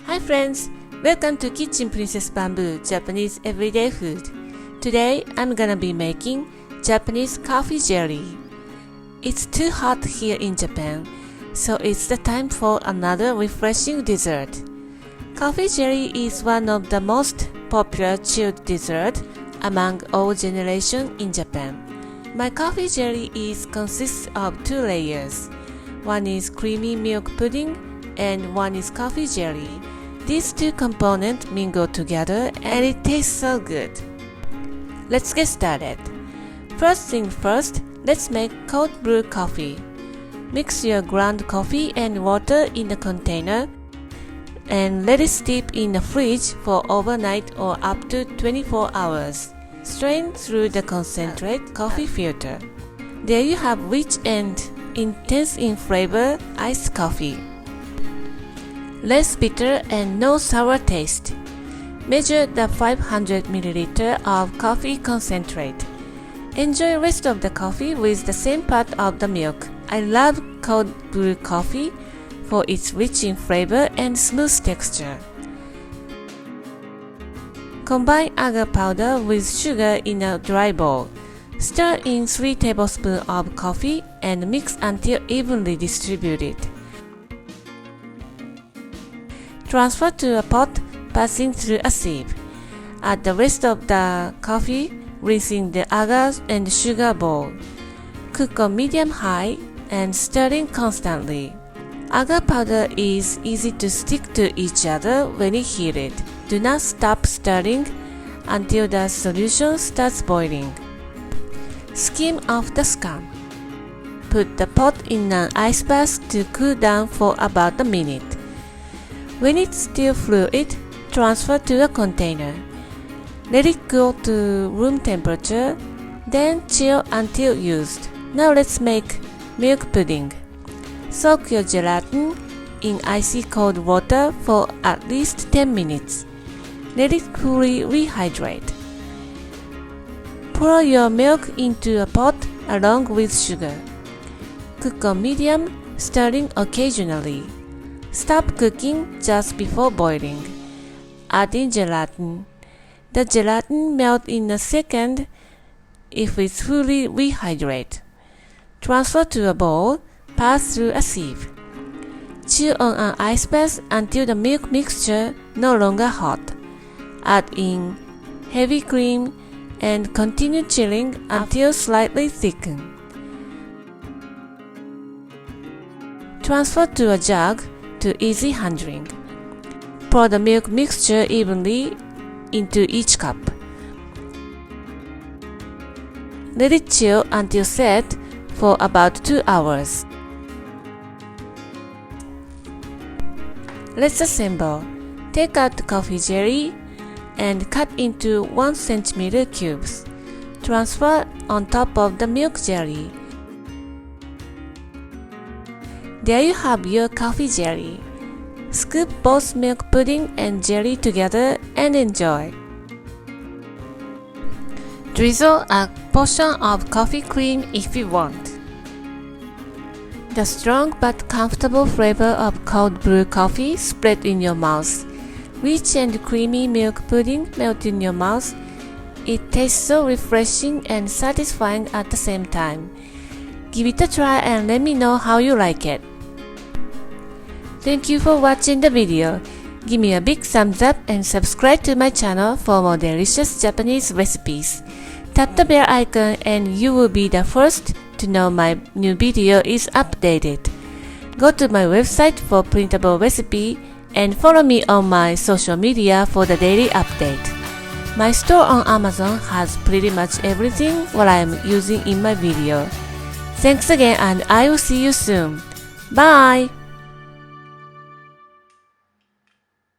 Hi friends, welcome to Kitchen Princess Bamboo Japanese Everyday Food. Today I'm gonna be making Japanese coffee jelly. It's too hot here in Japan, so it's the time for another refreshing dessert. Coffee jelly is one of the most popular chilled dessert among all generations in Japan. My coffee jelly consists of two layers. One is creamy milk pudding and one is coffee jelly. These two components mingle together and it tastes so good. Let's get started. First thing first, let's make cold brew coffee. Mix your ground coffee and water in a container and let it steep in the fridge for overnight or up to 24 hours. Strain through the concentrate coffee filter. There you have rich and intense in flavor iced coffee. Less bitter and no sour taste. Measure the 500 ml of coffee concentrate. Enjoy rest of the coffee with the same part of the milk. I love cold brew coffee for its rich in flavor and smooth texture. Combine agar powder with sugar in a dry bowl. Stir in 3 tablespoons of coffee and mix until evenly distributed. Transfer to a pot passing through a sieve. Add the rest of the coffee, rinsing the agar and sugar bowl. Cook on medium-high and stirring constantly. Agar powder is easy to stick to each other when heated. Do not stop stirring until the solution starts boiling. Skim off the scum. Put the pot in an ice bath to cool down for about a minute. When it's still fluid, transfer to a container. Let it cool to room temperature, then chill until used. Now let's make milk pudding. Soak your gelatin in icy cold water for at least 10 minutes. Let it fully rehydrate. Pour your milk into a pot along with sugar. Cook on medium, stirring occasionally. Stop cooking just before boiling. Add in gelatin. The gelatin melts in a second if it's fully rehydrated. Transfer to a bowl, pass through a sieve. Chill on an ice bath until the milk mixture no longer hot. Add in heavy cream and continue chilling until slightly thickened. Transfer to a jug to easy handling. Pour the milk mixture evenly into each cup. Let it chill until set for about 2 hours. Let's assemble. Take out the coffee jelly and cut into 1 cm cubes. Transfer on top of the milk jelly. There you have your coffee jelly. Scoop both milk pudding and jelly together and enjoy. Drizzle a portion of coffee cream if you want. The strong but comfortable flavor of cold brew coffee spread in your mouth. Rich and creamy milk pudding melt in your mouth. It tastes so refreshing and satisfying at the same time. Give it a try and let me know how you like it. Thank you for watching the video. Give me a big thumbs up and subscribe to my channel for more delicious Japanese recipes. Tap the bell icon and you will be the first to know my new video is updated. Go to my website for printable recipe and follow me on my social media for the daily update. My store on Amazon has pretty much everything what I am using in my video. Thanks again and I will see you soon. Bye!